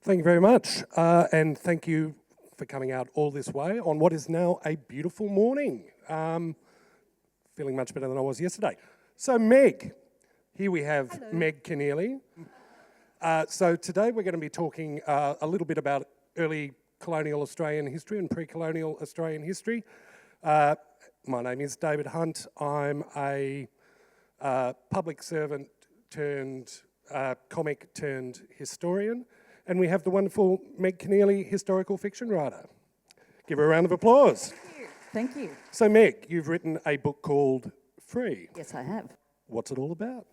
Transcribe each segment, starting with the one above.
Thank you very much, and thank you for coming out all this way on what is now a beautiful morning. Feeling much better than I was yesterday. So Meg, here we have Hello. Meg Keneally. So today we're going to be talking a little bit about early colonial Australian history and pre-colonial Australian history. My name is David Hunt. I'm a public servant turned comic turned historian. And we have the wonderful Meg Keneally, historical fiction writer. Give her a round of applause. Thank you. So Meg, you've written a book called Free. Yes, I have. What's it all about?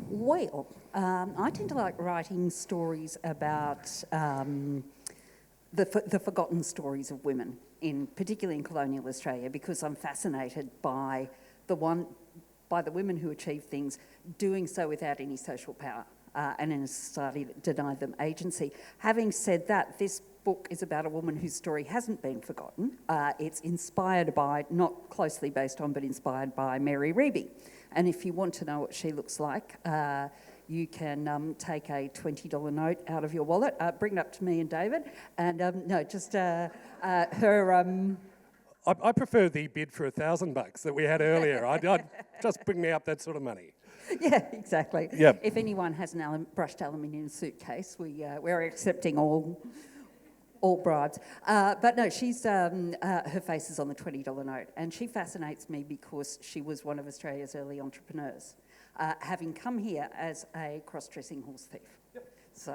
Well, I tend to like writing stories about the forgotten stories of women, particularly in colonial Australia, because I'm fascinated by the women who achieve things, doing so without any social power. And in a society that denied them agency. Having said that, this book is about a woman whose story hasn't been forgotten. It's inspired by, not closely based on, but inspired by Mary Reeby. And if you want to know what she looks like, you can take a $20 note out of your wallet, bring it up to me and David, and her... I prefer the bid for $1,000 that we had earlier. I'd just bring me up that sort of money. Yeah, exactly. Yep. If anyone has an brushed aluminium suitcase, we're accepting all bribes. But no, she's her face is on the $20 note, and she fascinates me because she was one of Australia's early entrepreneurs, having come here as a cross-dressing horse thief. Yep. So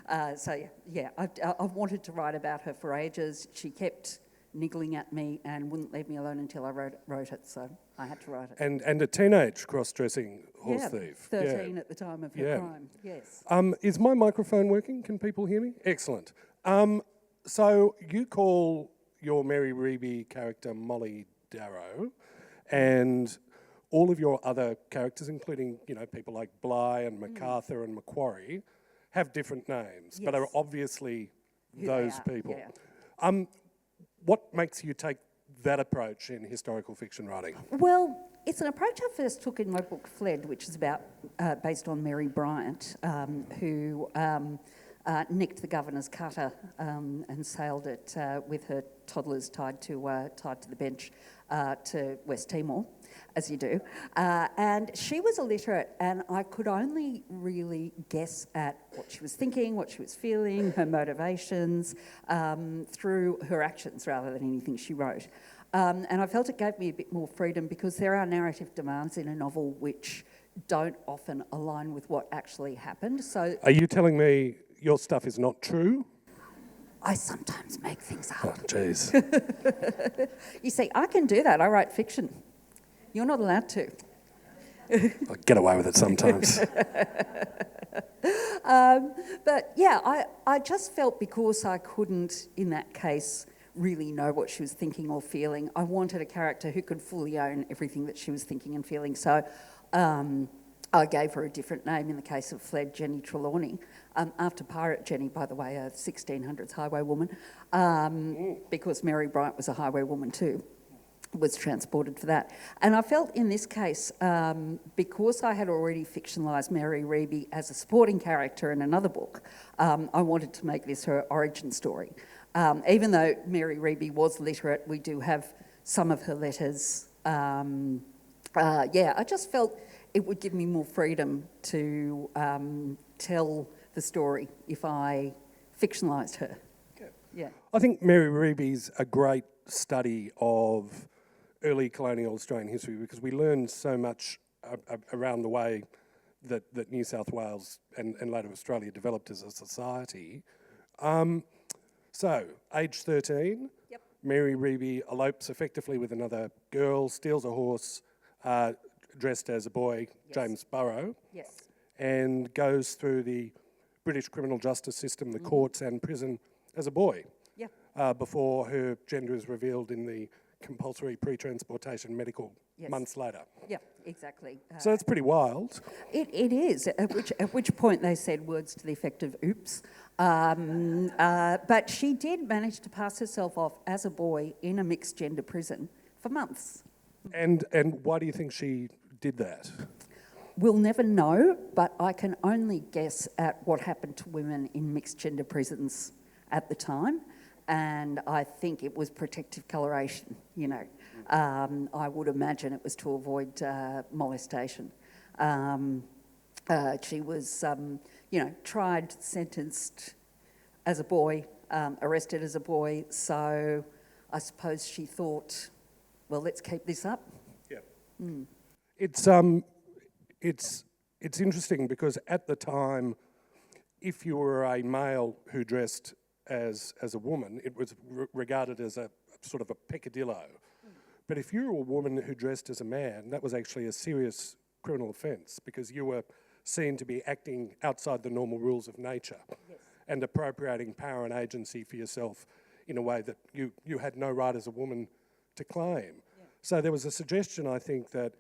I've wanted to write about her for ages. She kept niggling at me and wouldn't leave me alone until I wrote it, so I had to write it. And a teenage cross-dressing horse thief. 13 at the time of her crime, yes. Is my microphone working? Can people hear me? Excellent. So you call your Mary Reeby character Molly Darrow, and all of your other characters, including people like Bligh and MacArthur and Macquarie, have different names, but are obviously those people. Yeah. What makes you take that approach in historical fiction writing? Well, it's an approach I first took in my book Fled, which is based on Mary Bryant, who nicked the governor's cutter and sailed it with her toddlers tied to the bench to West Timor, as you do. And she was illiterate, and I could only really guess at what she was thinking, what she was feeling, her motivations, through her actions rather than anything she wrote. And I felt it gave me a bit more freedom because there are narrative demands in a novel which don't often align with what actually happened. So, are you telling me your stuff is not true? I sometimes make things up. Oh, jeez. You see, I can do that. I write fiction. You're not allowed to. I get away with it sometimes. But yeah, I just felt because I couldn't, in that case, really know what she was thinking or feeling, I wanted a character who could fully own everything that she was thinking and feeling. So I gave her a different name in the case of Fled, Jenny Trelawney, after Pirate Jenny, by the way, a 1600s highwaywoman, because Mary Bryant was a highwaywoman too, was transported for that. And I felt in this case, because I had already fictionalised Mary Reeby as a supporting character in another book, I wanted to make this her origin story. Even though Mary Reeby was literate, we do have some of her letters. I just felt it would give me more freedom to tell the story if I fictionalised her. Okay. Yeah. I think Mary Reeby's a great study of early colonial Australian history because we learn so much around the way that New South Wales and later Australia developed as a society. So, age 13, Yep. Mary Reeby elopes effectively with another girl, steals a horse, dressed as a boy, James Burrow, Yes. and goes through the British criminal justice system, the courts and prison as a boy, before her gender is revealed in the compulsory pre-transportation medical months later. Yeah, exactly. So it's pretty wild. It is, at which point they said words to the effect of oops. But she did manage to pass herself off as a boy in a mixed gender prison for months. And why do you think she did that? we'll never know, but I can only guess at what happened to women in mixed gender prisons at the time, and I think it was protective coloration, you know. I would imagine it was to avoid molestation. She was, tried, sentenced as a boy, arrested as a boy, so I suppose she thought, well, let's keep this up. Yeah. It's interesting because at the time, if you were a male who dressed as a woman, it was regarded as a sort of a peccadillo. But if you were a woman who dressed as a man, that was actually a serious criminal offence because you were seen to be acting outside the normal rules of nature. Yes. And appropriating power and agency for yourself in a way that you had no right as a woman to claim. Yeah. So there was a suggestion, I think, that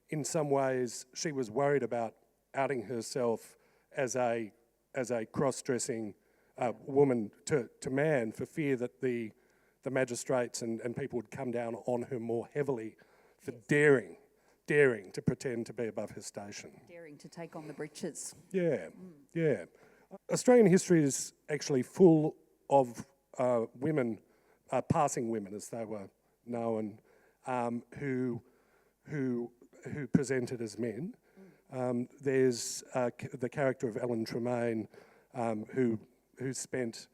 in some ways she was worried about outing herself as a cross-dressing woman to man for fear that the magistrates and people would come down on her more heavily for daring to pretend to be above her station. Daring to take on the breeches. Yeah, yeah. Australian history is actually full of women, passing women as they were known, who presented as men. There's the character of Ellen Tremaine, who spent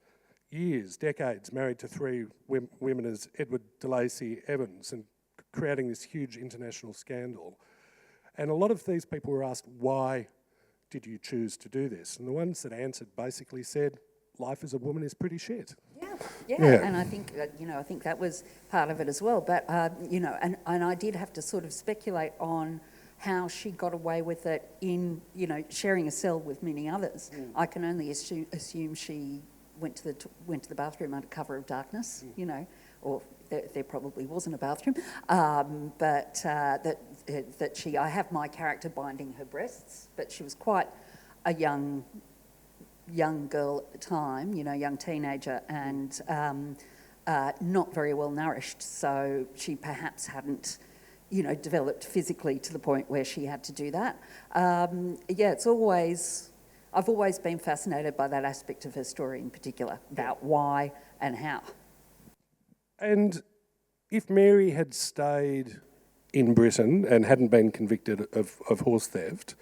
years, decades, married to three women as Edward de Lacy Evans and creating this huge international scandal. And a lot of these people were asked, why did you choose to do this? And the ones that answered basically said, life as a woman is pretty shit. Yeah. And I think, I think that was part of it as well. But, and I did have to sort of speculate on how she got away with it in, sharing a cell with many others. I can only assume she went to the bathroom under cover of darkness, or there probably wasn't a bathroom, but that she, I have my character binding her breasts, but she was quite a young girl at the time, young teenager, and not very well nourished, so she perhaps hadn't, developed physically to the point where she had to do that. I've always been fascinated by that aspect of her story in particular, about why and how. And if Mary had stayed in Britain and hadn't been convicted of horse theft,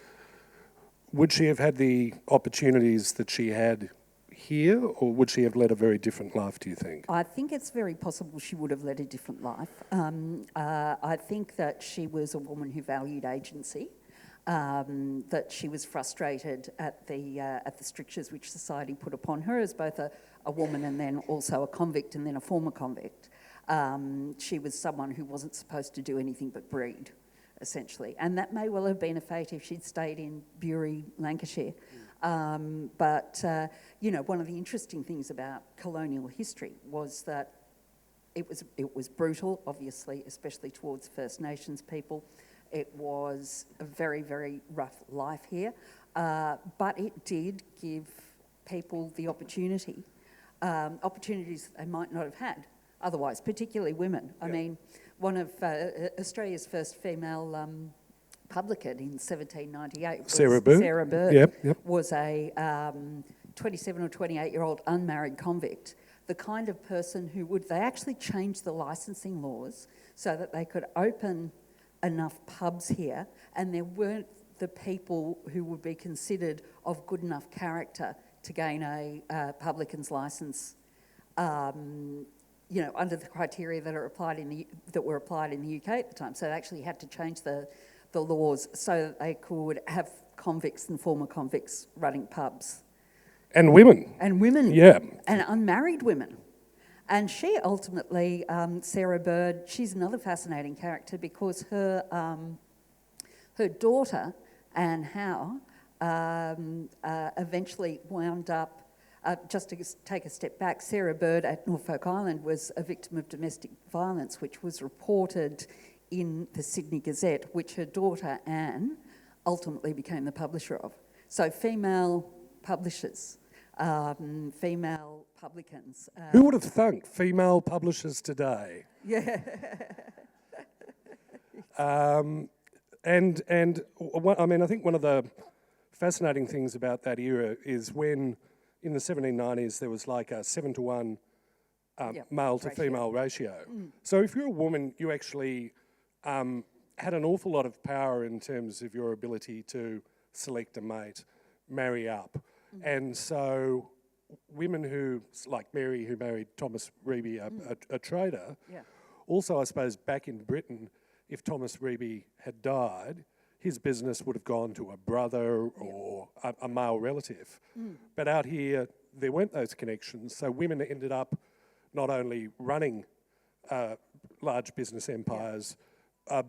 would she have had the opportunities that she had here, or would she have led a very different life, do you think? I think it's very possible she would have led a different life. I think that she was a woman who valued agency, that she was frustrated at the strictures which society put upon her as both a woman and then also a convict and then a former convict. She was someone who wasn't supposed to do anything but breed, essentially. And that may well have been a fate if she'd stayed in Bury, Lancashire. But one of the interesting things about colonial history was that it was brutal, obviously, especially towards First Nations people. It was a very, very rough life here, but it did give people the opportunities they might not have had otherwise, particularly women. I mean, one of Australia's first female publican in 1798 Sarah Bird was a 27 or 28-year-old unmarried convict, the kind of person they actually changed the licensing laws so that they could open enough pubs here, and there weren't the people who would be considered of good enough character to gain a publican's licence, under the criteria that were applied in the UK at the time. So they actually had to change the laws so that they could have convicts and former convicts running pubs. And women. Yeah. And unmarried women. And she ultimately, Sarah Bird, she's another fascinating character because her daughter, Anne Howe, eventually wound up, just to take a step back, Sarah Bird at Norfolk Island was a victim of domestic violence, which was reported in the Sydney Gazette, which her daughter, Anne, ultimately became the publisher of. So female publishers, female publicans. Who would have thunk female publishers today? Yeah. I mean, I think one of the fascinating things about that era is when in the 1790s there was like a 7-to-1 male to female ratio. So if you're a woman, you actually had an awful lot of power in terms of your ability to select a mate, marry up. And so women who, like Mary, who married Thomas Reeby, a trader, also I suppose back in Britain, if Thomas Reeby had died, his business would have gone to a brother or a male relative. But out here, there weren't those connections, so women ended up not only running large business empires,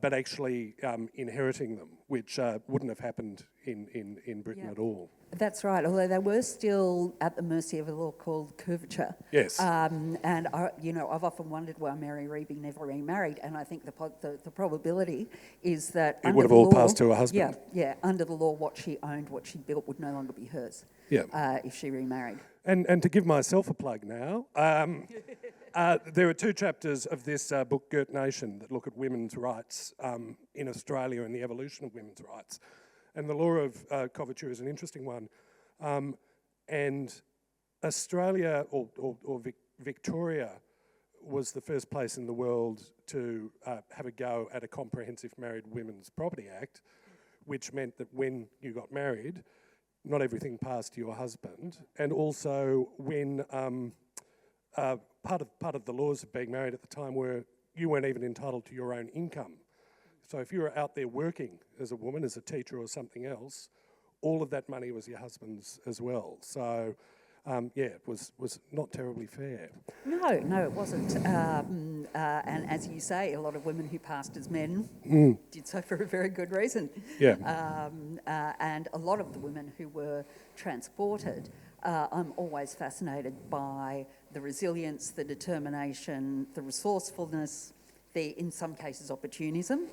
but actually inheriting them, which wouldn't have happened in Britain at all. That's right, although they were still at the mercy of a law called curvature. Yes. And, I've often wondered why Mary Reeby never remarried, and I think the probability is that it would have all passed to her husband. Yeah, under the law, what she owned, what she built would no longer be hers if she remarried. And to give myself a plug now, there are 2 chapters of this book, Girt Nation, that look at women's rights in Australia and the evolution of women's rights. And the law of coverture is an interesting one. And Australia, or Victoria, was the first place in the world to have a go at a comprehensive Married Women's Property Act, which meant that when you got married, not everything passed to your husband, and also when part of the laws of being married at the time were you weren't even entitled to your own income. So if you were out there working as a woman, as a teacher or something else, all of that money was your husband's as well. So it was not terribly fair. No, it wasn't. And as you say, a lot of women who passed as men did so for a very good reason. Yeah. And a lot of the women who were transported, I'm always fascinated by the resilience, the determination, the resourcefulness, in some cases, opportunism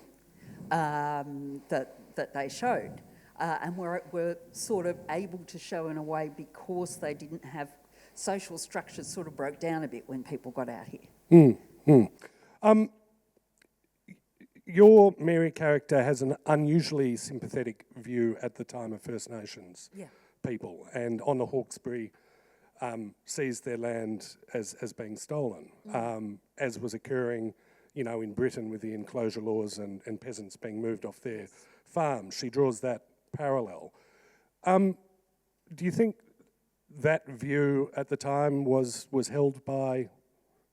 that they showed. And were sort of able to show in a way because they didn't have social structures sort of broke down a bit when people got out here. Your Mary character has an unusually sympathetic view at the time of First Nations people, and on the Hawkesbury sees their land as being stolen, as was occurring, in Britain with the enclosure laws and peasants being moved off their farms. She draws that parallel. Do you think that view at the time was held by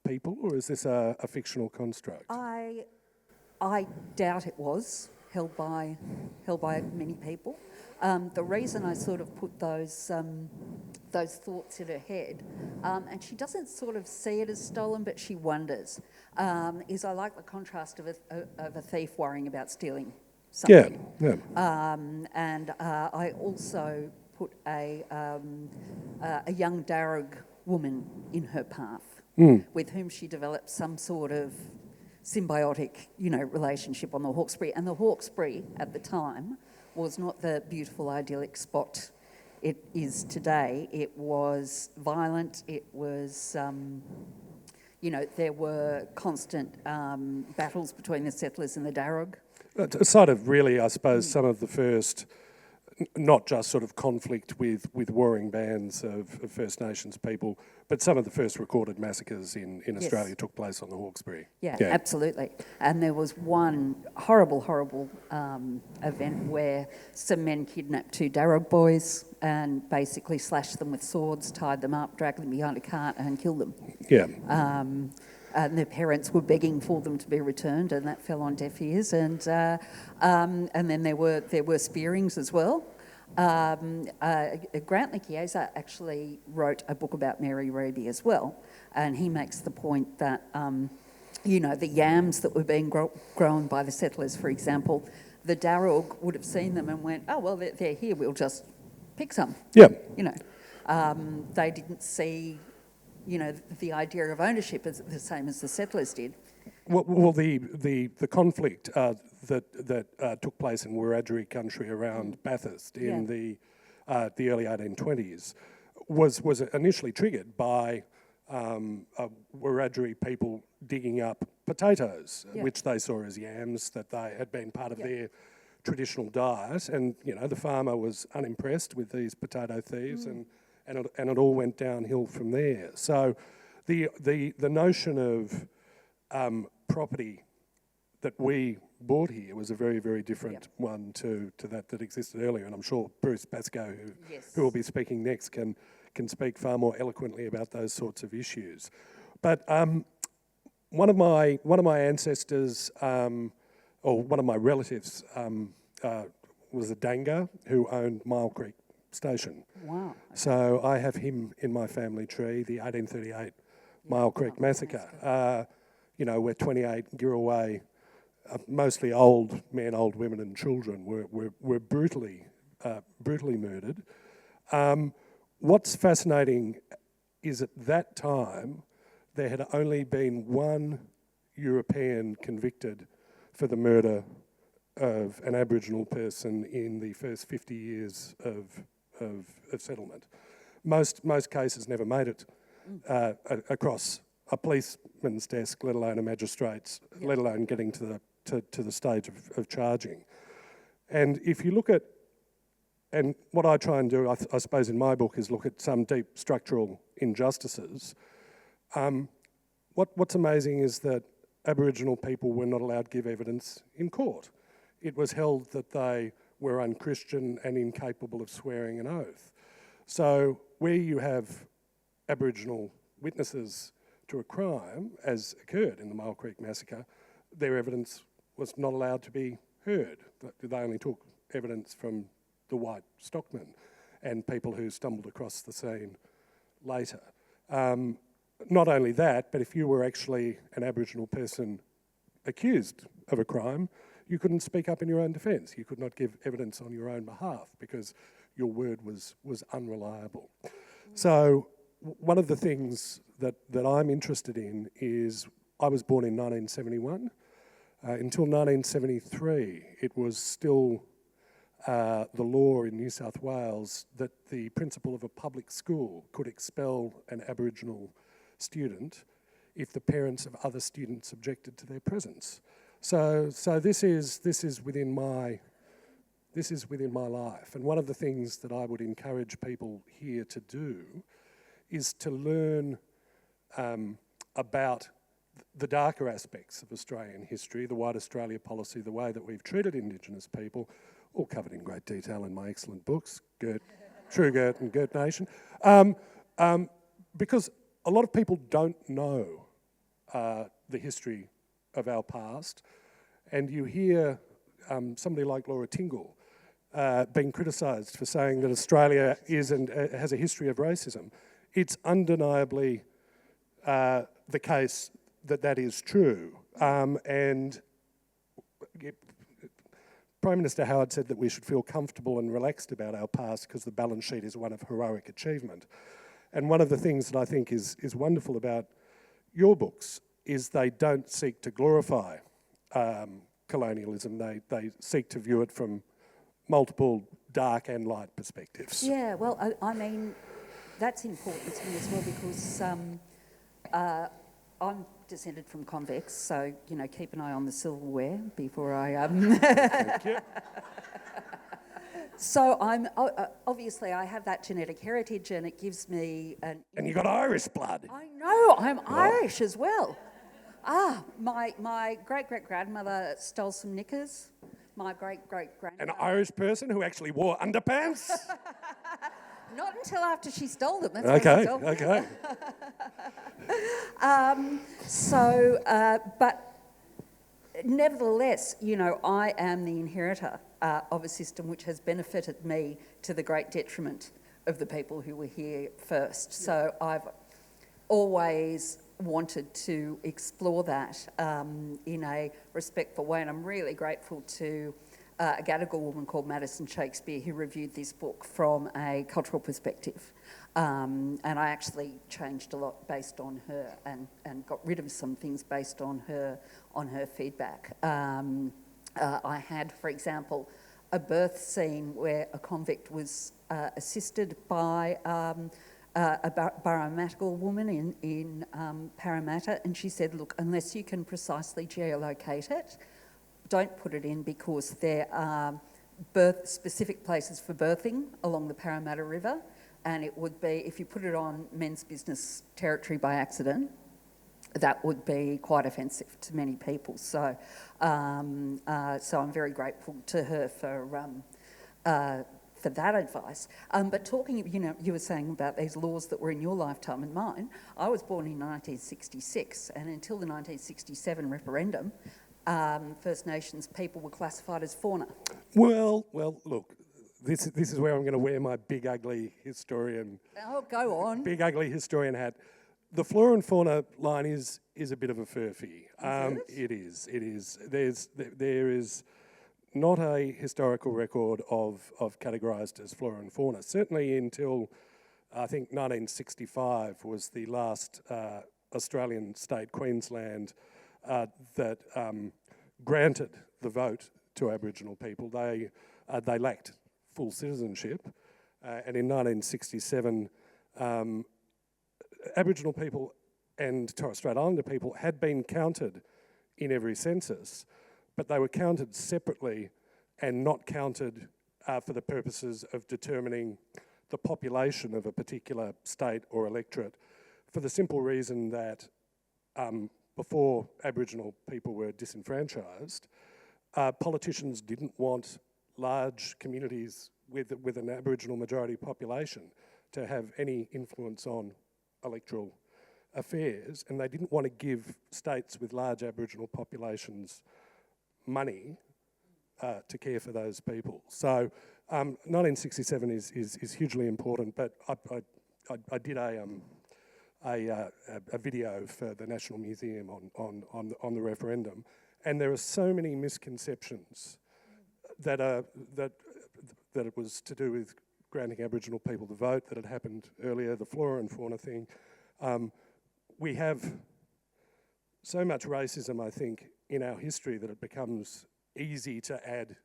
people, or is this a fictional construct? I doubt it was held by many people. The reason I sort of put those thoughts in her head, and she doesn't sort of see it as stolen, but she wonders, is I like the contrast of a thief worrying about stealing something. Yeah. And I also put a young Darug woman in her path, with whom she developed some sort of symbiotic, relationship on the Hawkesbury. And the Hawkesbury at the time was not the beautiful, idyllic spot it is today. It was violent. It was, there were constant battles between the settlers and the Darug. A sort of really, I suppose, some of the first, not just sort of conflict with warring bands of First Nations people, but some of the first recorded massacres in Australia took place on the Hawkesbury. Yeah, absolutely. And there was one horrible event where some men kidnapped 2 Darug boys and basically slashed them with swords, tied them up, dragged them behind a cart and killed them. Yeah. And their parents were begging for them to be returned, and that fell on deaf ears. And then there were spearings as well. Grantley Chiesa actually wrote a book about Mary Reeby as well, and he makes the point that the yams that were being grown by the settlers, for example, the Darug would have seen them and went, oh well, they're here, we'll just pick some. Yeah. They didn't see the idea of ownership as the same as the settlers did. Well, the conflict that took place in Wiradjuri country around Bathurst in the early 1820s was initially triggered by Wiradjuri people digging up potatoes, which they saw as yams, that they had been part of their traditional diet, and the farmer was unimpressed with these potato thieves, and it all went downhill from there. So the notion of property that we bought here was a very, very different one to that existed earlier, and I'm sure Bruce Pascoe, who will be speaking next, can speak far more eloquently about those sorts of issues. But one of my ancestors, or one of my relatives, was a Danga who owned Mile Creek Station. Wow. Okay. So I have him in my family tree, the 1838 Mile Creek Massacre. Where 28 Giraway, mostly old men, old women and children were brutally murdered. What's fascinating is at that time there had only been one European convicted for the murder of an Aboriginal person in the first 50 years of settlement. Most cases never made it across a policeman's desk, let alone a magistrate's, let alone getting to the stage of charging. And if you look at, and what I try and do, I suppose in my book, is look at some deep structural injustices. What's amazing is that Aboriginal people were not allowed to give evidence in court. It was held that they were unchristian and incapable of swearing an oath. So where you have Aboriginal witnesses to a crime, as occurred in the Mile Creek Massacre, their evidence was not allowed to be heard. They only took evidence from the white stockmen and people who stumbled across the scene later. Not only that, but if you were actually an Aboriginal person accused of a crime, you couldn't speak up in your own defence. You could not give evidence on your own behalf because your word was unreliable. So one of the things that I'm interested in is, I was born in 1971. Until 1973, it was still the law in New South Wales that the principal of a public school could expel an Aboriginal student if the parents of other students objected to their presence. So this is within my life, and one of the things that I would encourage people here to do is to learn about the darker aspects of Australian history, the White Australia policy, the way that we've treated Indigenous people, all covered in great detail in my excellent books, True Girt and Girt Nation, because a lot of people don't know the history of our past, and you hear somebody like Laura Tingle being criticised for saying that Australia is and has a history of racism. It's undeniably the case that is true, and Prime Minister Howard said that we should feel comfortable and relaxed about our past because the balance sheet is one of heroic achievement. And one of the things that I think is wonderful about your books is they don't seek to glorify colonialism. They seek to view it from multiple dark and light perspectives. Yeah, well, I mean, that's important to me as well because I'm descended from convicts, so, keep an eye on the silverware before I... Thank you. So I'm obviously I have that genetic heritage, and it gives me an. And you got Irish blood. I know, I'm Irish as well. My great-great-grandmother stole some knickers. My great-great-grandmother... An Irish person who actually wore underpants? Not until after she stole them. That's okay. But nevertheless, I am the inheritor of a system which has benefited me to the great detriment of the people who were here first. So I've always wanted to explore that in a respectful way, and I'm really grateful to a Gadigal woman called Madison Shakespeare who reviewed this book from a cultural perspective. And I actually changed a lot based on her and got rid of some things based on her feedback. I had, for example, a birth scene where a convict was assisted by a Parramatta woman in Parramatta, and she said, look, unless you can precisely geolocate it, don't put it in because there are specific places for birthing along the Parramatta River, and it would be, if you put it on men's business territory by accident, that would be quite offensive to many people. So, so I'm very grateful to her for that advice. But talking, you were saying about these laws that were in your lifetime and mine. I was born in 1966, and until the 1967 referendum, First Nations people were classified as fauna. Well, look, this is where I'm going to wear my big ugly historian. Oh, go on. Big ugly historian hat. The flora and fauna line is a bit of a furphy. It is. There is not a historical record of categorised as flora and fauna. Certainly until I think 1965 was the last Australian state, Queensland, that granted the vote to Aboriginal people. They lacked full citizenship, and in 1967, Aboriginal people and Torres Strait Islander people had been counted in every census, but they were counted separately and not counted for the purposes of determining the population of a particular state or electorate, for the simple reason that before Aboriginal people were disenfranchised, politicians didn't want large communities with an Aboriginal majority population to have any influence on electoral affairs, and they didn't want to give states with large Aboriginal populations money to care for those people. So 1967 is hugely important, but I did a video for the National Museum on the referendum, and there are so many misconceptions that it was to do with granting Aboriginal people the vote, that had happened earlier, the flora and fauna thing. We have so much racism, I think, in our history that it becomes easy to add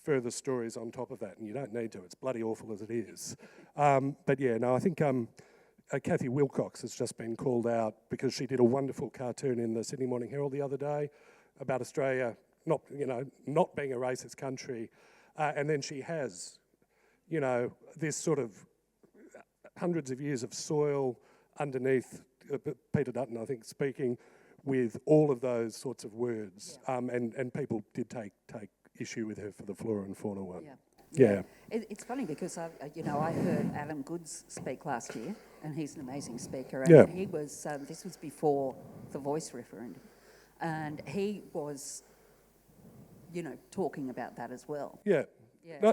further stories on top of that, and you don't need to. It's bloody awful as it is. But yeah, no, I think Kathy Wilcox has just been called out because she did a wonderful cartoon in the Sydney Morning Herald the other day about Australia not being a racist country, and then she has, this sort of hundreds of years of soil underneath Peter Dutton, I think, speaking with all of those sorts of words, and people did take issue with her for the flora and fauna one. Yeah. It's funny because I heard Adam Goodes speak last year, and he's an amazing speaker. And he was this was before the Voice referendum, and he was, talking about that as well. Yeah.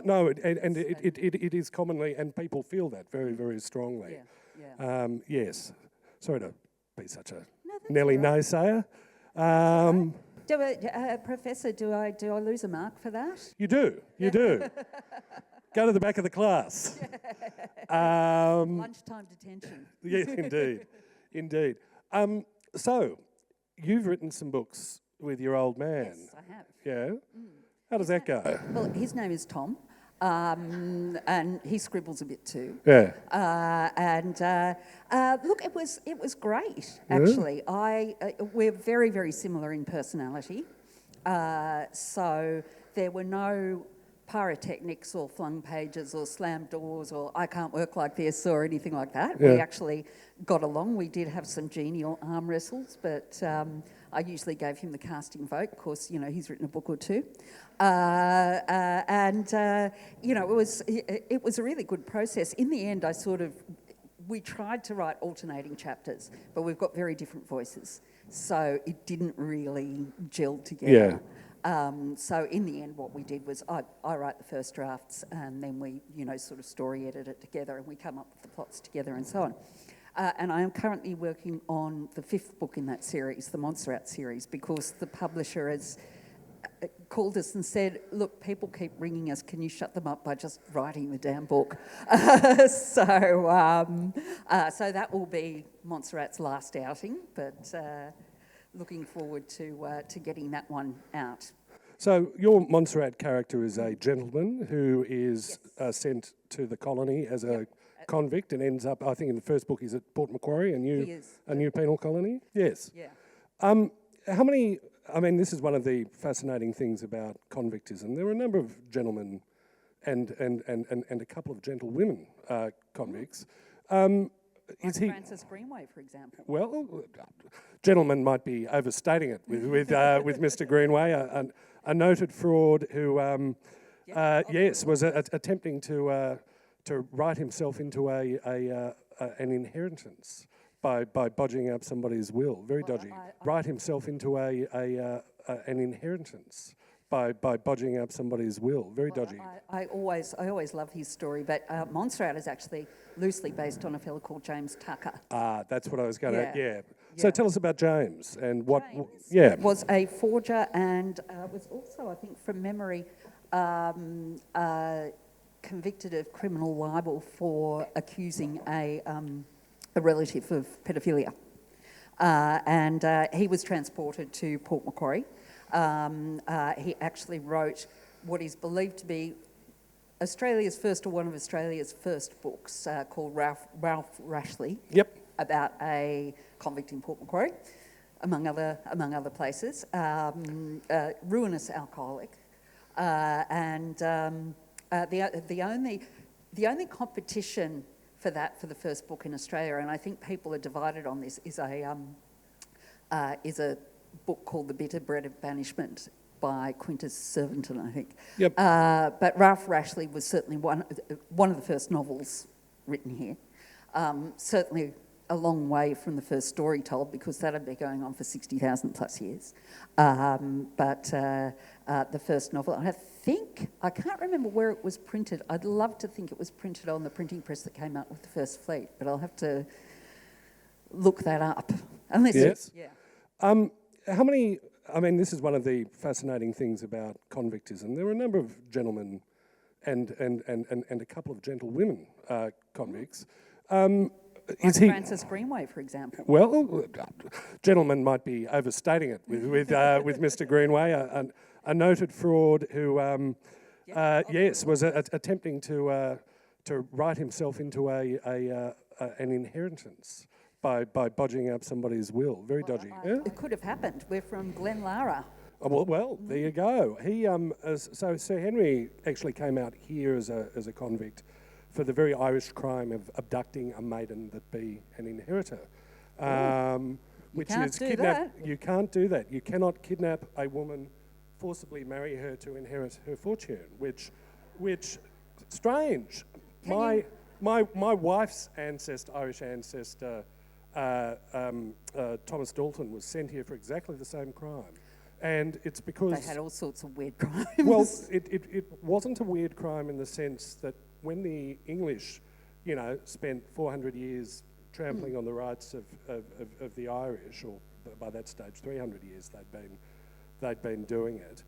No, it is commonly, and people feel that very, very strongly. Yes. Sorry to be such a Nelly naysayer. Professor, do I lose a mark for that? You do. Go to the back of the class. Lunchtime detention. Yes, indeed. So, you've written some books with your old man. Yes, I have. Yeah? How does that go? Well, his name is Tom, and he scribbles a bit too. Yeah. Look, it was great, actually. We're very, very similar in personality. So there were no pyrotechnics or flung pages or slammed doors or I can't work like this or anything like that. Yeah. We actually got along. We did have some genial arm wrestles, but I usually gave him the casting vote. Of course, he's written a book or two. It was a really good process. In the end, we tried to write alternating chapters, but we've got very different voices. So it didn't really gel together. Yeah. So in the end, what we did was I write the first drafts, and then we, sort of story edit it together, and we come up with the plots together and so on. And I am currently working on the 5th book in that series, the Monsarrat Series, because the publisher has called us and said, look, people keep ringing us, can you shut them up by just writing the damn book? So that will be Monsarrat's last outing, but looking forward to getting that one out. So your Monsarrat character is a gentleman who is sent to the colony as a convict and ends up, I think in the first book, he's at Port Macquarie, a new penal colony. Yes. Yeah. How many I mean, this is one of the fascinating things about convictism. There were a number of gentlemen and a couple of gentlewomen convicts. Like Francis Greenway, for example. Well, gentleman might be overstating it with Mr. Greenway, a noted fraud who, was attempting to write himself into an inheritance by bodging up somebody's will. Very dodgy. Write himself into an inheritance by bodging up somebody's will. Very dodgy. I always love his story, but Monsarrat is actually loosely based on a fellow called James Tucker. That's what I was going to. Yeah. So tell us about James and what. James was a forger and was also, I think, from memory, convicted of criminal libel for accusing a relative of paedophilia, and he was transported to Port Macquarie. He actually wrote what is believed to be Australia's first, or one of Australia's first books, called Ralph Rashley. Yep. About a convict in Port Macquarie, among other places. Ruinous alcoholic, and the only competition for the first book in Australia, and I think people are divided on this, is a book called The Bitter Bread of Banishment by Quintus Servington, I think. Yep. But Ralph Rashley was certainly one of the first novels written here. Certainly a long way from the first story told, because that had been going on for 60,000 plus years. But the first novel, I can't remember where it was printed. I'd love to think it was printed on the printing press that came out with the First Fleet, but I'll have to look that up. Unless yes. Yeah. How many? I mean, this is one of the fascinating things about convictism. There were a number of gentlemen and a couple of gentlewomen convicts. Like Francis Greenway, for example. Well, gentleman might be overstating it with Mr. Greenway, a noted fraud who, was attempting to write himself into an inheritance by bodging up somebody's will. Very dodgy. It could have happened. We're from Glenlara. Well, there you go. He so Sir Henry actually came out here as a convict for the very Irish crime of abducting a maiden that be an inheritor, which is kidnap. You can't do that. You cannot kidnap a woman, forcibly marry her to inherit her fortune. Which, strange. My wife's Irish ancestor, Thomas Dalton, was sent here for exactly the same crime. And it's because... They had all sorts of weird crimes. Well, it wasn't a weird crime in the sense that when the English, spent 400 years trampling on the rights of the Irish, or by that stage 300 years they'd been doing it,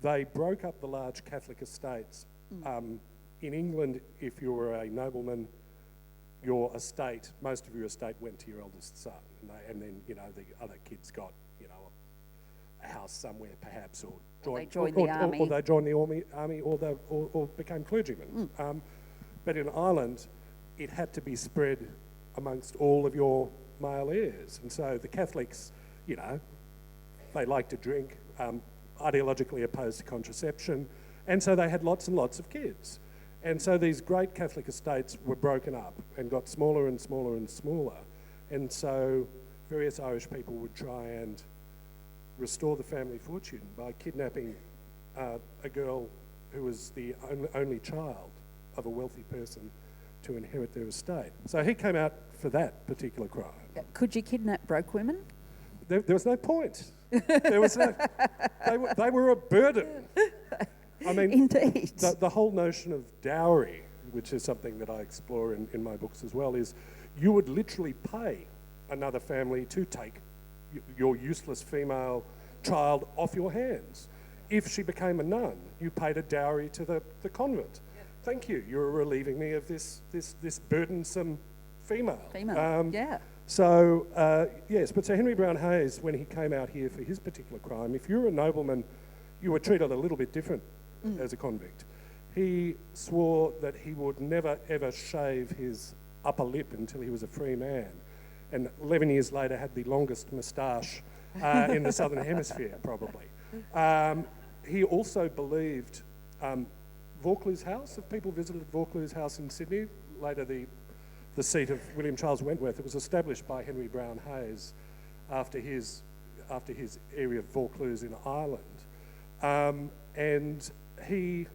they broke up the large Catholic estates. In England, if you were a nobleman, your estate, most of your estate went to your eldest son, and then the other kids got a house somewhere perhaps, or they joined the army, or they joined the army, or became clergymen. But in Ireland, it had to be spread amongst all of your male heirs, and so the Catholics, they like to drink, ideologically opposed to contraception, and so they had lots and lots of kids. And so these great Catholic estates were broken up and got smaller and smaller and smaller. And so various Irish people would try and restore the family fortune by kidnapping a girl who was the only child of a wealthy person to inherit their estate. So he came out for that particular crime. Could you kidnap broke women? There was no point. There was no... They were a burden. I mean, indeed. The whole notion of dowry, which is something that I explore in my books as well, is you would literally pay another family to take your useless female child off your hands. If she became a nun, you paid a dowry to the convent. Yep. Thank you, you're relieving me of this burdensome female. Yeah. So, yes, but Sir Henry Brown Hayes, when he came out here for his particular crime, if you were a nobleman, you were treated a little bit different as a convict. He swore that he would never ever shave his upper lip until he was a free man, and 11 years later had the longest moustache in the Southern Hemisphere, probably. He also believed Vaucluse House, if people visited Vaucluse House in Sydney, later the seat of William Charles Wentworth, it was established by Henry Brown Hayes after his area of Vaucluse in Ireland. And he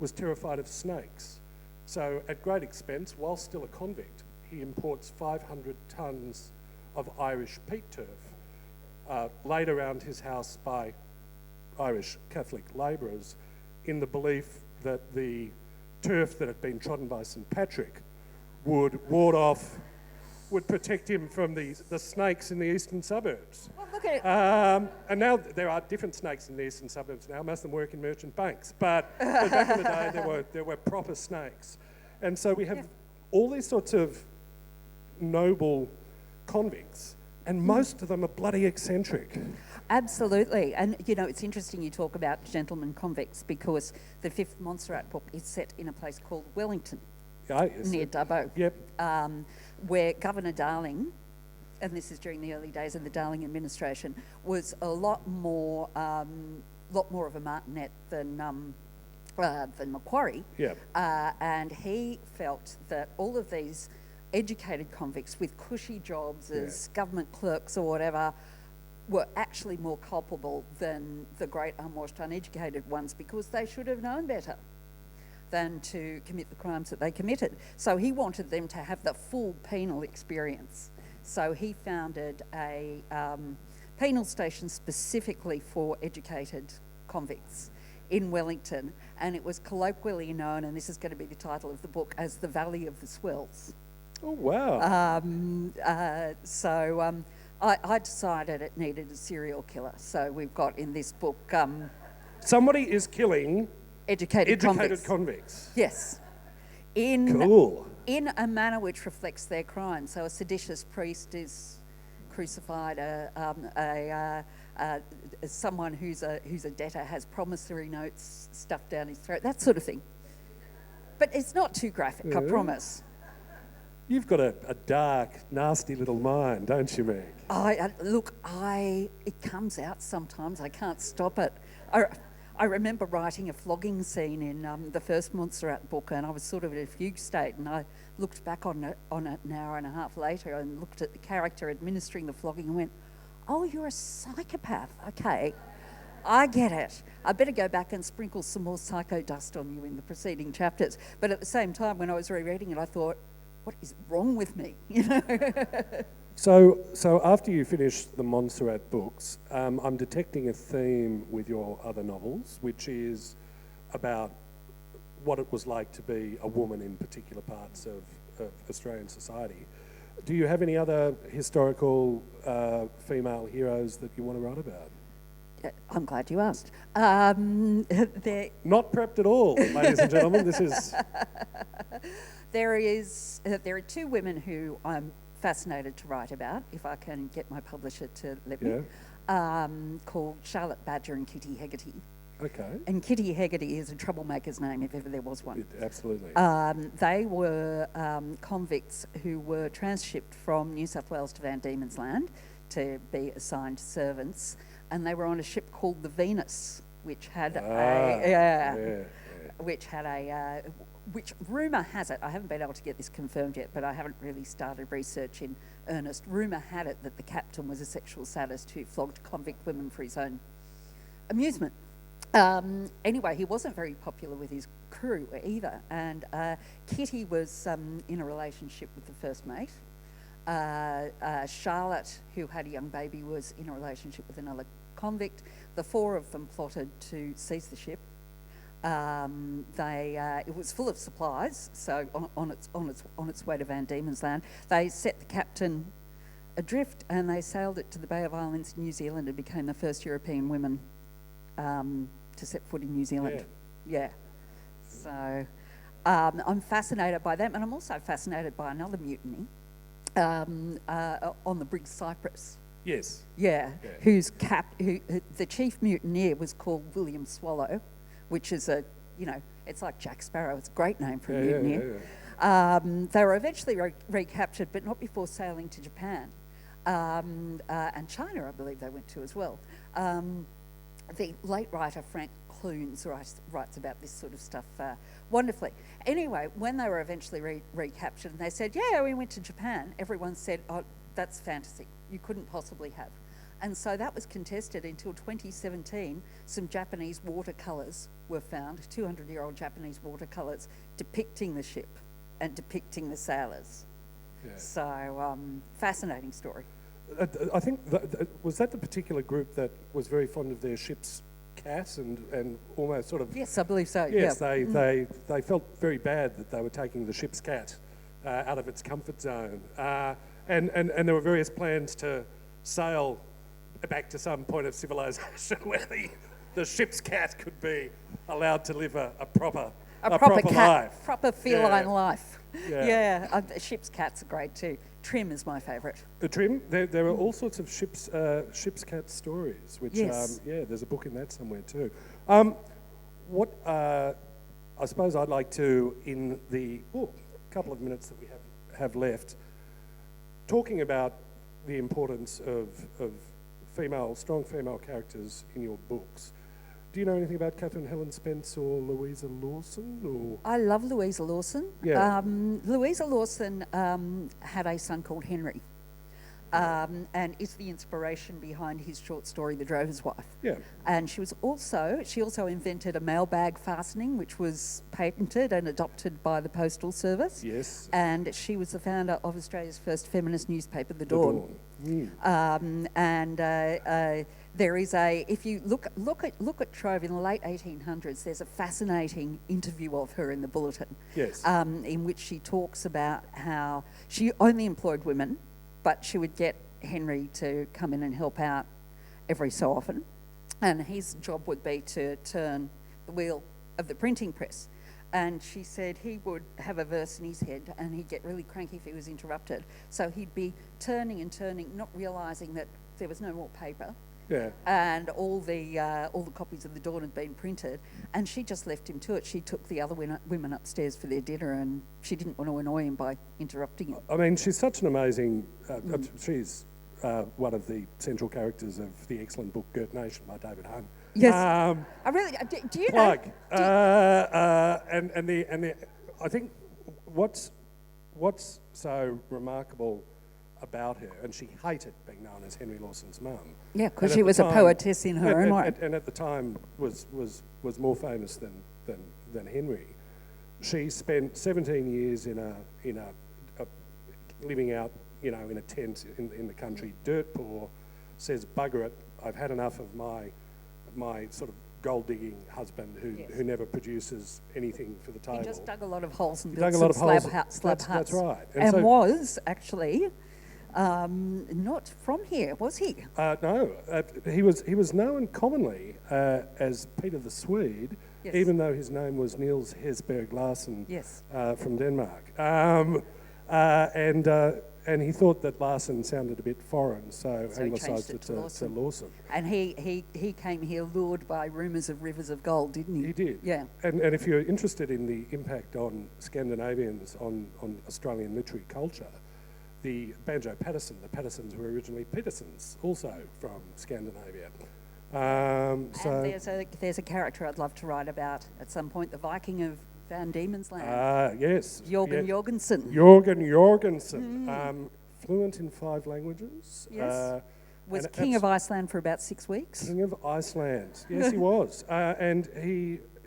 was terrified of snakes. So at great expense, while still a convict, he imports 500 tonnes of Irish peat turf, laid around his house by Irish Catholic labourers, in the belief that the turf that had been trodden by St Patrick would protect him from the snakes in the eastern suburbs. Well, look at it. And now there are different snakes in the eastern suburbs now. Most of them work in merchant banks. But back in the day, there were proper snakes. And so we have all these sorts of noble convicts, and most of them are bloody eccentric. Absolutely. And, you know, it's interesting you talk about gentlemen convicts, because the fifth Monsarrat book is set in a place called Wellington, near Dubbo. Yep. Where Governor Darling, and this is during the early days of the Darling administration, was a lot more of a martinet than Macquarie. Yep. And he felt that all of these educated convicts with cushy jobs as government clerks or whatever were actually more culpable than the great unwashed, uneducated ones, because they should have known better than to commit the crimes that they committed. So he wanted them to have the full penal experience. So he founded a penal station specifically for educated convicts in Wellington, and it was colloquially known, and this is going to be the title of the book, as the Valley of the Swells. Oh, wow. I decided it needed a serial killer. So we've got in this book... Somebody is killing educated convicts. Yes. Cool. In a manner which reflects their crime. So a seditious priest is crucified, someone who's a debtor has promissory notes stuffed down his throat, that sort of thing. But it's not too graphic, I promise. You've got a dark, nasty little mind, don't you, Meg? It comes out sometimes. I can't stop it. I remember writing a flogging scene in the first Monsarrat book, and I was sort of in a fugue state, and I looked back on it an hour and a half later and looked at the character administering the flogging and went, oh, you're a psychopath. Okay, I get it. I better go back and sprinkle some more psycho dust on you in the preceding chapters. But at the same time, when I was rereading it, I thought, what is wrong with me? You know. So after you finish the Monsarrat books, I'm detecting a theme with your other novels, which is about what it was like to be a woman in particular parts of Australian society. Do you have any other historical female heroes that you want to write about? I'm glad you asked. Not prepped at all, ladies and gentlemen. This is... There are two women who I'm fascinated to write about, if I can get my publisher to let me, called Charlotte Badger and Kitty Hegarty. Okay. And Kitty Hegarty is a troublemaker's name, if ever there was one. Absolutely. They were convicts who were transshipped from New South Wales to Van Diemen's Land to be assigned servants, and they were on a ship called the Venus, which had which rumour has it, I haven't been able to get this confirmed yet, but I haven't really started research in earnest. Rumour had it that the captain was a sexual sadist who flogged convict women for his own amusement. Anyway, he wasn't very popular with his crew either, and Kitty was in a relationship with the first mate. Charlotte, who had a young baby, was in a relationship with another convict. The four of them plotted to seize the ship. It was full of supplies, so on its way to Van Diemen's Land, they set the captain adrift and they sailed it to the Bay of Islands, New Zealand, and became the first European women to set foot in New Zealand. Yeah. So I'm fascinated by them, and I'm also fascinated by another mutiny on the brig Cyprus. Yes. Yeah. Who the chief mutineer was called William Swallow, which is it's like Jack Sparrow. It's a great name for a mutineer. They were eventually recaptured, but not before sailing to Japan. and China, I believe they went to as well. The late writer Frank Clunes writes about this sort of stuff wonderfully. Anyway, when they were eventually recaptured and they said, yeah, we went to Japan, everyone said, oh, that's fantasy. You couldn't possibly have. And so that was contested until 2017. Some Japanese watercolours were found, 200-year-old Japanese watercolours, depicting the ship and depicting the sailors. Yeah. So, fascinating story. I think, was that the particular group that was very fond of their ship's cat and almost sort of... Yes, I believe so. Yes, yeah. they felt very bad that they were taking the ship's cat out of its comfort zone. And there were various plans to sail back to some point of civilization where the ship's cat could be allowed to live a proper cat, life. Proper feline life. Yeah. Yeah, ship's cats are great too. Trim is my favourite. The Trim, there are all sorts of ship's cat stories, which, yes. There's a book in that somewhere too. I suppose I'd like to, in the couple of minutes that we have left, talking about the importance of strong female characters in your books. Do you know anything about Catherine Helen Spence or Louisa Lawson? Or? I love Louisa Lawson. Yeah. Louisa Lawson had a son called Henry, and is the inspiration behind his short story, The Drover's Wife. Yeah. And she also invented a mailbag fastening, which was patented and adopted by the Postal Service. Yes. And she was the founder of Australia's first feminist newspaper, The Dawn. There is if you look at Trove in the late 1800s, there's a fascinating interview of her in the Bulletin. Yes. In which she talks about how she only employed women, but she would get Henry to come in and help out every so often, and his job would be to turn the wheel of the printing press. And she said he would have a verse in his head and he'd get really cranky if he was interrupted. So he'd be turning and turning, not realising that there was no more paper. Yeah. And all the copies of The Dawn had been printed, and she just left him to it. She took the other women upstairs for their dinner, and she didn't want to annoy him by interrupting him. I mean, she's such an amazing... she's one of the central characters of the excellent book Girt Nation by David Hung. Yes, I really do. You plug. know? And I think what's so remarkable about her, and she hated being known as Henry Lawson's mum. Yeah, because she was a poetess in her own right. And at the time was more famous than Henry. She spent 17 years in a living out, in a tent in the country, dirt poor. Says, bugger it, I've had enough of my sort of gold-digging husband who never produces anything for the table. He just dug a lot of holes and built some slab huts. That's right. And so, was actually not from here, was he? No, he was known commonly as Peter the Swede, yes. even though his name was Niels Hersberg Larsen yes. From Denmark. And he thought that Larsen sounded a bit foreign, so anglicised it to Lawson. And he came here lured by rumours of rivers of gold, didn't he? He did. Yeah. And if you're interested in the impact on Scandinavians on Australian literary culture, the Banjo Patterson, the Pattersons were originally Petersons, also from Scandinavia. And there's a character I'd love to write about at some point, the Viking of Van Diemen's Land. Yes. Jorgen Jorgensen. Jorgen Jorgensen. Fluent in 5 languages. Yes. Was King of Iceland for about 6 weeks. King of Iceland. Yes, he was. And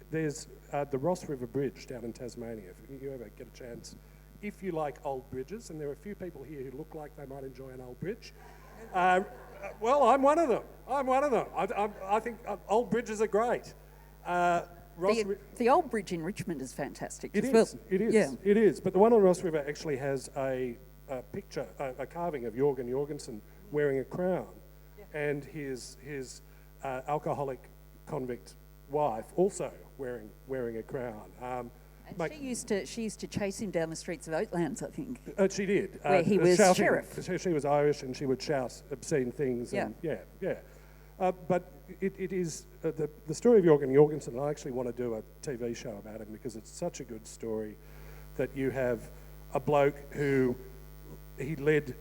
there's the Ross River Bridge down in Tasmania. If you ever get a chance, if you like old bridges, and there are a few people here who look like they might enjoy an old bridge. Well, I'm one of them. I think old bridges are great. The old bridge in Richmond is fantastic. It is. Yeah. It is. But the one on Ross River actually has a picture, a carving of Jorgen Jorgensen wearing a crown, and his alcoholic convict wife also wearing a crown. And she used to chase him down the streets of Oatlands, I think. She did. Where he was shouting, sheriff. She was Irish, and she would shout obscene things. Yeah. And but it is the story of Jorgen Jorgensen. I actually want to do a TV show about him because it's such a good story that you have a bloke who he led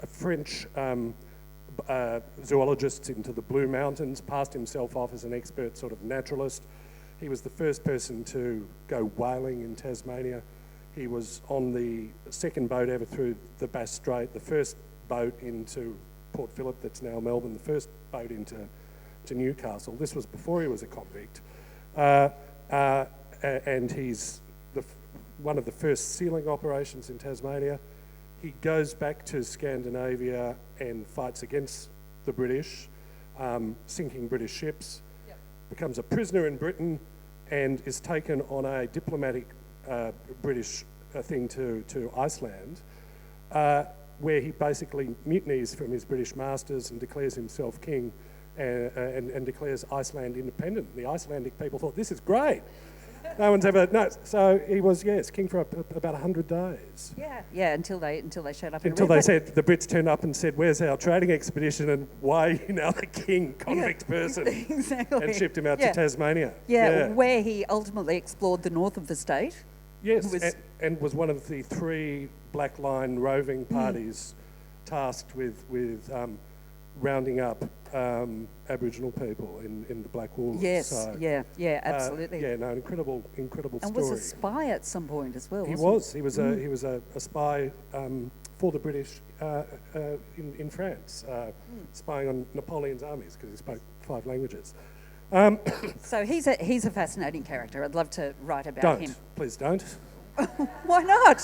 French zoologists into the Blue Mountains, passed himself off as an expert sort of naturalist. He was the first person to go whaling in Tasmania. He was on the second boat ever through the Bass Strait, the first boat into Port Phillip, that's now Melbourne, the first boat into Newcastle. This was before he was a convict. And he's one of the first sealing operations in Tasmania. He goes back to Scandinavia and fights against the British, sinking British ships, becomes a prisoner in Britain, and is taken on a diplomatic British thing to Iceland, where he basically mutinies from his British masters and declares himself king and declares Iceland independent. The Icelandic people thought, this is great. No one's ever, no, so he was, yes, king for about 100 days. Yeah, until they showed up. Until they said, the Brits turned up and said, where's our trading expedition and why are you now the king, convict person? Exactly. And shipped him out to Tasmania. Where he ultimately explored the north of the state. Yes, and was one of the 3 Black Line roving parties tasked with rounding up Aboriginal people in the Black Wall. Yes, so, absolutely. Incredible story. And was a spy at some point as well. He was. He was a spy for the British in France, spying on Napoleon's armies because he spoke 5 languages. So he's a fascinating character. I'd love to write about him. Please don't. Why not?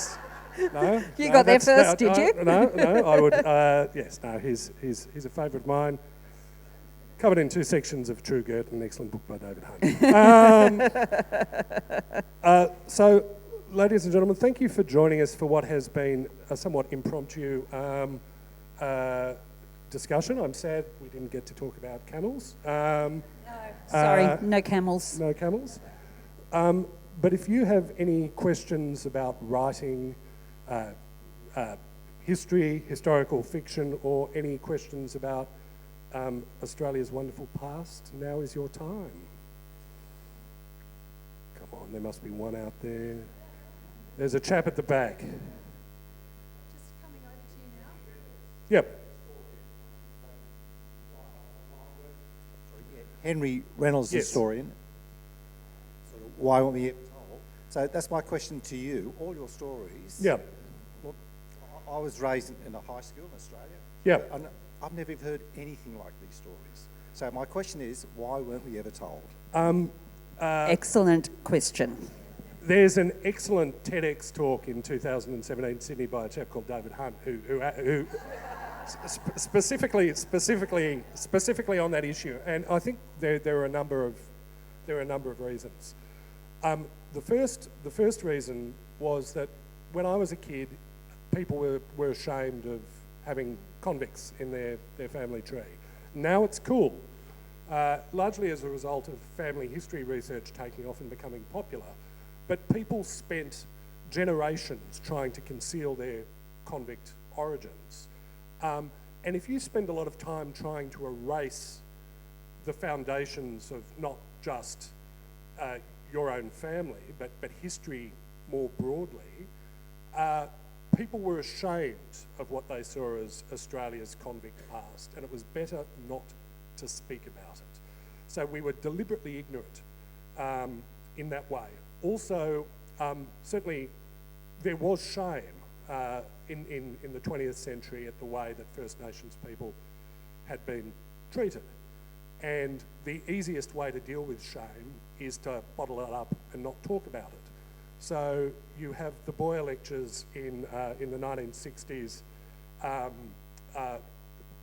No, you got there first, did you? No, I would. Yes, no, he's a favourite of mine. Covered in 2 sections of True Girt, an excellent book by David Hunt. So, ladies and gentlemen, thank you for joining us for what has been a somewhat impromptu discussion. I'm sad we didn't get to talk about camels. Sorry, no camels. No camels. But if you have any questions about writing, history, historical fiction, or any questions about Australia's wonderful past, now is your time. Come on, there must be one out there. There's a chap at the back. Just coming over to you now. Yep. Henry Reynolds, Yes. historian. Sort of, why weren't we ever told? So that's my question to you. All your stories. Yep. Look, I was raised in a high school in Australia. Yep. And I've never heard anything like these stories. So my question is, why weren't we ever told? Excellent question. There's an excellent TEDx talk in 2017 in Sydney by a chap called David Hunt who specifically on that issue, and I think there are a number of reasons. The first reason was that when I was a kid, people were ashamed of having convicts in their family tree. Now it's cool, largely as a result of family history research taking off and becoming popular. But people spent generations trying to conceal their convict origins. And if you spend a lot of time trying to erase the foundations of not just your own family, but history more broadly, people were ashamed of what they saw as Australia's convict past, and it was better not to speak about it. So we were deliberately ignorant in that way. Also, certainly there was shame in the 20th century at the way that First Nations people had been treated. And the easiest way to deal with shame is to bottle it up and not talk about it. So you have the Boyer lectures in the 1960s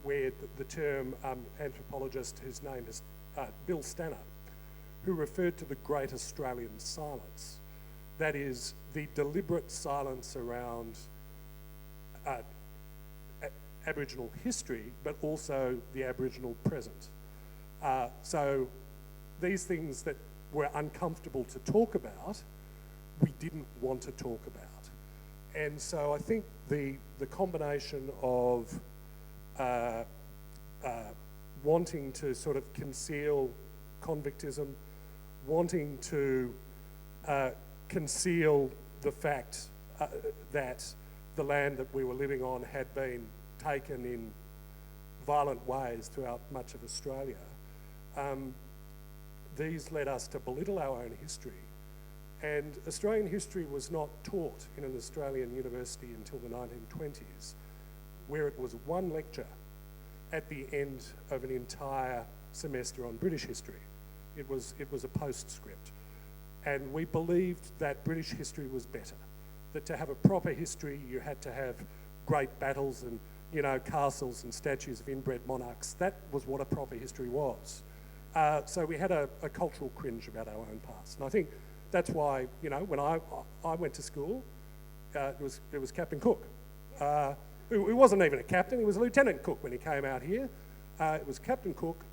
where the term anthropologist, whose name is Bill Stanner, who referred to the Great Australian Silence. That is the deliberate silence around Aboriginal history, but also the Aboriginal present. So these things that were uncomfortable to talk about, we didn't want to talk about. And so I think the combination of wanting to sort of conceal convictism, wanting to conceal the fact that the land that we were living on had been taken in violent ways throughout much of Australia, these led us to belittle our own history. And Australian history was not taught in an Australian university until the 1920s, where it was one lecture at the end of an entire semester on British history. It was a postscript. And we believed that British history was better, that to have a proper history you had to have great battles and, you know, castles and statues of inbred monarchs. That was what a proper history was. So we had a cultural cringe about our own past. And I think that's why, you know, when I went to school, it was Captain Cook. Who wasn't even a captain, he was a lieutenant cook when he came out here. It was Captain Cook.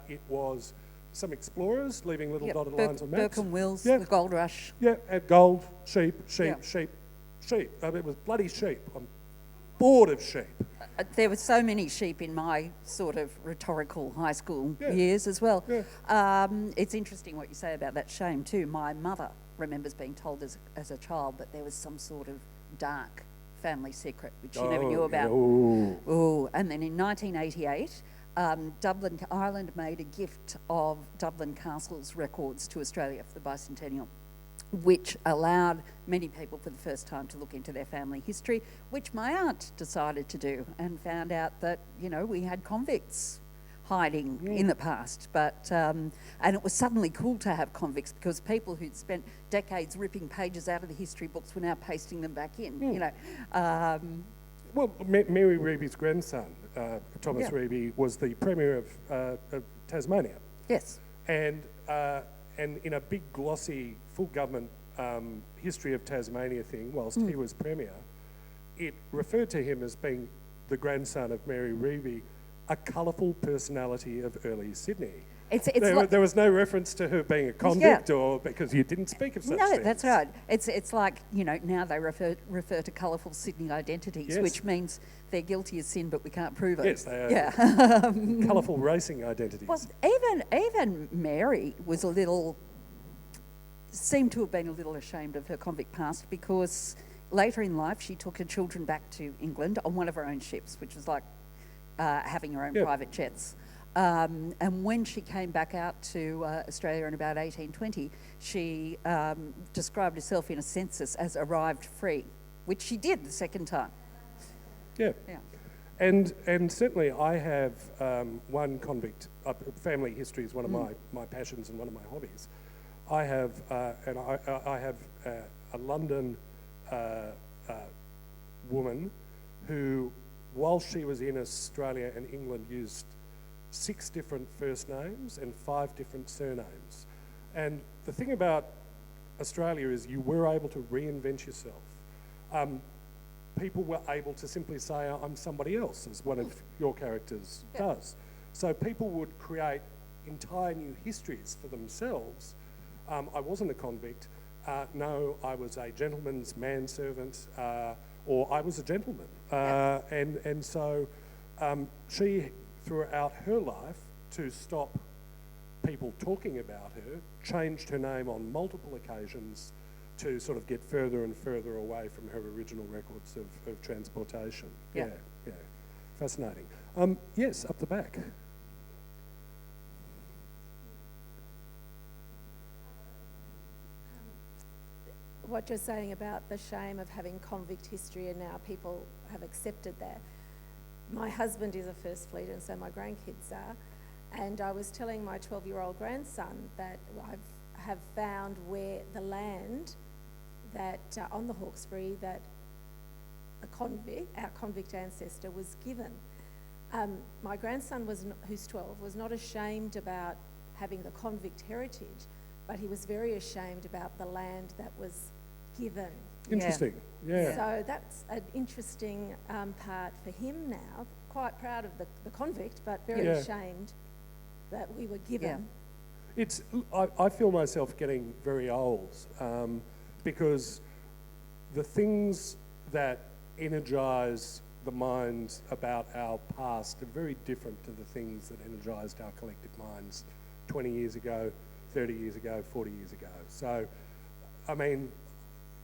It was some explorers leaving little dotted lines on maps. Burke and Wills, the Gold Rush. Yeah, and gold, sheep. I mean, it was bloody sheep. I'm bored of sheep. There were so many sheep in my sort of rhetorical high school years as well. Yeah. It's interesting what you say about that shame too. My mother remembers being told as a child that there was some sort of dark family secret which she never knew about. Yeah. Ooh. And then in 1988, Ireland made a gift of Dublin Castle's records to Australia for the bicentennial, which allowed many people for the first time to look into their family history, which my aunt decided to do, and found out that, you know, we had convicts hiding in the past. But and it was suddenly cool to have convicts because people who'd spent decades ripping pages out of the history books were now pasting them back in, you know. Well, Mary Reeby's grandson, Thomas Reeby, was the Premier of Tasmania. Yes. And in a big glossy full government history of Tasmania thing, whilst he was Premier, it referred to him as being the grandson of Mary Reeby, a colourful personality of early Sydney. There was no reference to her being a convict or because you didn't speak of such things. No, that's right. It's like, you know, now they refer to colourful Sydney identities, which means they're guilty of sin, but we can't prove it. Yes, they are. Yeah. Colourful racing identities. Well, even Mary was seemed to have been a little ashamed of her convict past because later in life she took her children back to England on one of her own ships, which was like having her own private jets. And when she came back out to Australia in about 1820, she described herself in a census as arrived free, which she did the second time. Yeah. And certainly I have one convict. Family history is one of my passions and one of my hobbies. I have I have a London woman who, while she was in Australia and England, used 6 different first names and 5 different surnames. And the thing about Australia is you were able to reinvent yourself. People were able to simply say, I'm somebody else, as one of your characters does. So people would create entire new histories for themselves. I wasn't a convict. No, I was a gentleman's manservant, or I was a gentleman. And so she, throughout her life, to stop people talking about her, changed her name on multiple occasions to sort of get further and further away from her original records of transportation. Yeah. Fascinating. Yes, up the back. What you're saying about the shame of having convict history and now people have accepted that. My husband is a First Fleet and so my grandkids are. And I was telling my 12-year-old grandson that I have found where the land that on the Hawkesbury that our convict ancestor was given. My grandson, who's 12, was not ashamed about having the convict heritage, but he was very ashamed about the land that was given. Interesting. Yeah. So that's an interesting part for him now. Quite proud of the convict, but very ashamed that we were given. I feel myself getting very old because the things that energise the minds about our past are very different to the things that energised our collective minds 20 years ago, 30 years ago, 40 years ago. So, I mean,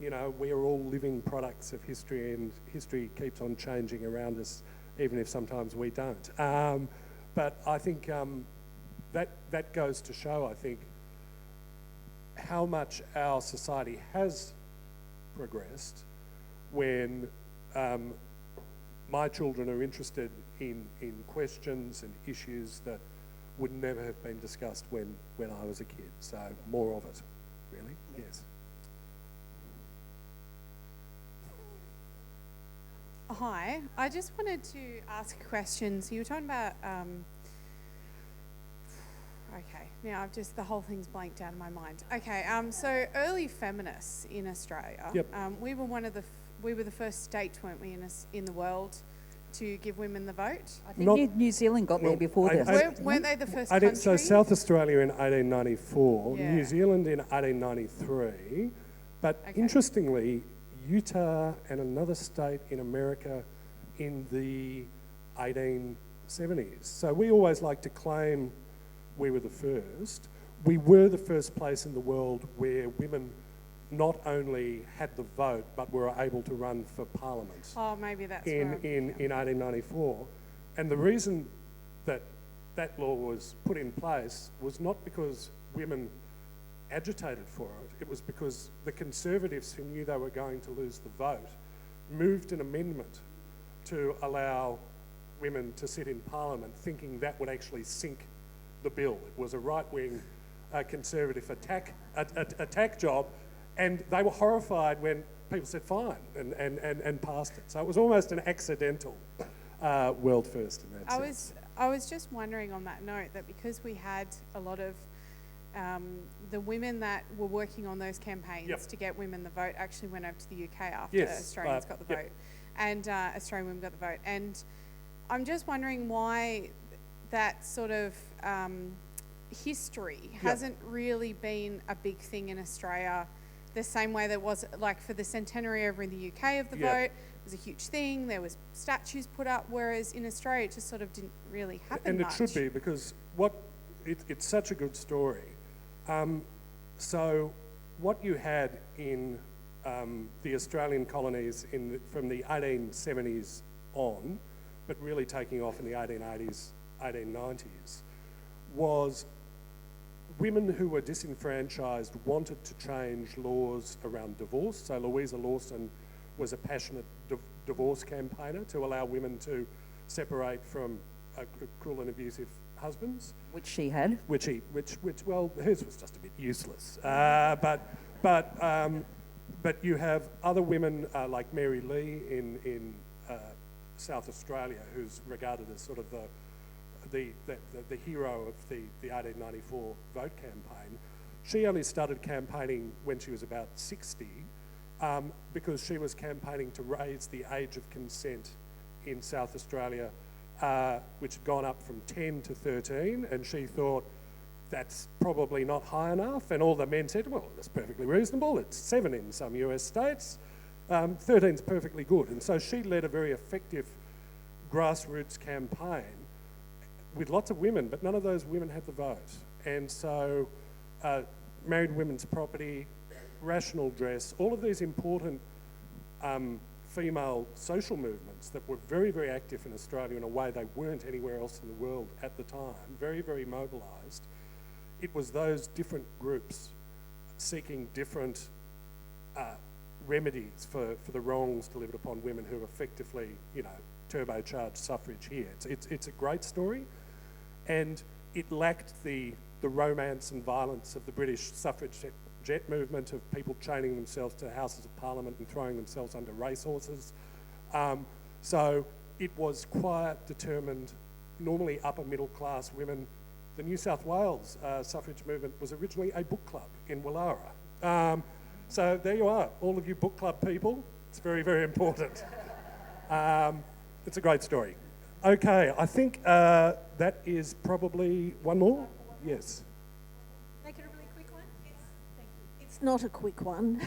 you know, we are all living products of history, and history keeps on changing around us, even if sometimes we don't. But I think that goes to show, I think, how much our society has progressed when my children are interested in questions and issues that would never have been discussed when I was a kid. So more of it, really, yes. Hi, I just wanted to ask a question. So you were talking about, okay, now the whole thing's blanked out of my mind. Okay, so early feminists in Australia, Yep. we were the first state, weren't we, in the world to give women the vote? I think New Zealand got there before them. Weren't they the first country? So South Australia in 1894, Yeah. New Zealand in 1893, but Okay. interestingly, Utah and another state in America in the 1870s. So we always like to claim we were the first. We were the first place in the world where women not only had the vote, but were able to run for parliament Oh, maybe that's in where 1894. And the reason that that law was put in place was not because women agitated for it, it was because the Conservatives, who knew they were going to lose the vote, moved an amendment to allow women to sit in Parliament, thinking that would actually sink the bill. It was a right-wing Conservative attack job, and they were horrified when people said fine and passed it. So it was almost an accidental world first in that sense. I was just wondering on that note that because we had a lot of the women that were working on those campaigns Yep. to get women the vote actually went over to the UK after Yes, Australians got the yep. vote, and Australian women got the vote. And I'm just wondering why that sort of history hasn't really been a big thing in Australia the same way that was, like, for the centenary over in the UK of the Yep. vote. It was a huge thing. There was statues put up, whereas in Australia it just sort of didn't really happen And much. it should be, because it's such a good story. So what you had in the Australian colonies from the 1870s on, but really taking off in the 1880s, 1890s, was women who were disenfranchised wanted to change laws around divorce. So Louisa Lawson was a passionate divorce campaigner to allow women to separate from cruel and abusive husbands. Which she had. Which well, hers was just a bit useless. But you have other women like Mary Lee in South Australia, who's regarded as sort of the hero of the 1894 vote campaign. She only started campaigning when she was about 60, because she was campaigning to raise the age of consent in South Australia, which had gone up from 10 to 13, and she thought that's probably not high enough, and all the men said, well, that's perfectly reasonable, it's 7 in some US states, 13's perfectly good. And so she led a very effective grassroots campaign with lots of women, but none of those women had the vote. And so married women's property, rational dress, all of these important female social movements that were very, very active in Australia in a way they weren't anywhere else in the world at the time, very, very mobilised. It was those different groups seeking different remedies for the wrongs delivered upon women who effectively, turbocharged suffrage here. It's a great story, and it lacked the romance and violence of the British suffragette movement, of people chaining themselves to houses of parliament and throwing themselves under racehorses. So it was quiet, determined, normally upper middle class women. The New South Wales suffrage movement was originally a book club in Woollahra. So there you are, all of you book club people. It's very, very important. It's a great story. Okay, I think that is probably one more. Yes. Make it a really quick one? It's not a quick one.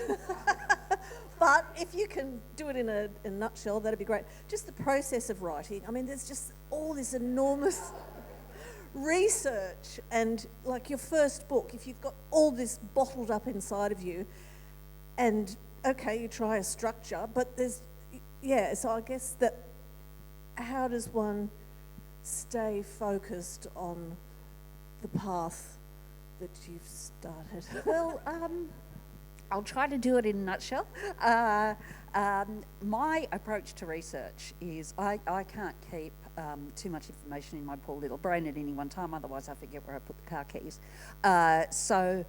But if you can do it in a nutshell, that'd be great. Just the process of writing. I mean, there's just all this enormous research, and like your first book, if you've got all this bottled up inside of you, and okay, you try a structure, but there's, yeah, so I guess that how does one stay focused on the path that you've started? Well, I'll try to do it in a nutshell. My approach to research is I can't keep too much information in my poor little brain at any one time, otherwise I forget where I put the car keys. So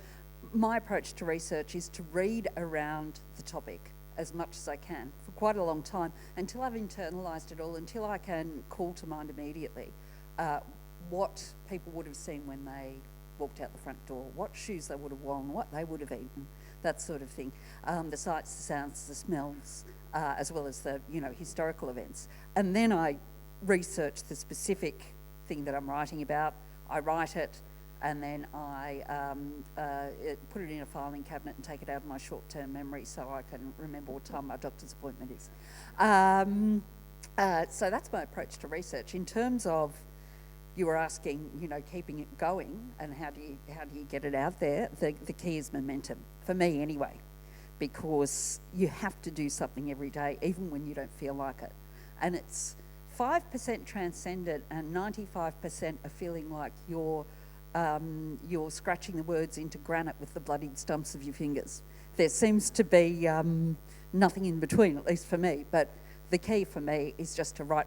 my approach to research is to read around the topic as much as I can for quite a long time until I've internalised it all, until I can call to mind immediately what people would have seen when they walked out the front door, what shoes they would have worn, what they would have eaten, that sort of thing. The sights, the sounds, the smells, as well as the historical events. And then I research the specific thing that I'm writing about. I write it, and then I put it in a filing cabinet and take it out of my short-term memory so I can remember what time my doctor's appointment is. So that's my approach to research. In terms of, you were asking, keeping it going and how do you get it out there? The key is momentum, for me anyway, because you have to do something every day, even when you don't feel like it. And it's 5% transcendent and 95% are feeling like you're scratching the words into granite with the bloodied stumps of your fingers. There seems to be nothing in between, at least for me, but the key for me is just to write.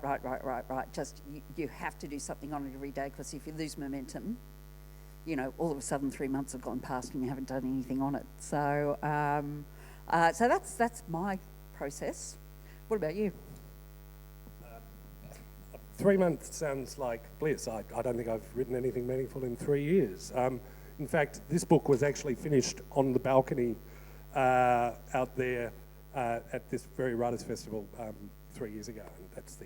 Just you have to do something on it every day, because if you lose momentum, all of a sudden 3 months have gone past and you haven't done anything on it. So, so that's my process. What about you? 3 months sounds like bliss. I don't think I've written anything meaningful in 3 years. In fact, this book was actually finished on the balcony out there at this very writers' festival 3 years ago, and that's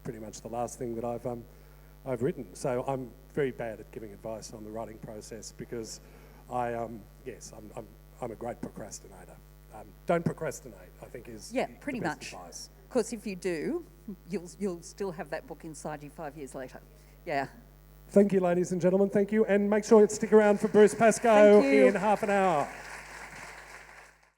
pretty much the last thing that I've written. So I'm very bad at giving advice on the writing process because I'm a great procrastinator. Don't procrastinate, I think is pretty the best much. advice. Because if you do, you'll still have that book inside you 5 years later. Yeah. Thank you, ladies and gentlemen. Thank you, and make sure you stick around for Bruce Pascoe Thank you. in half an hour.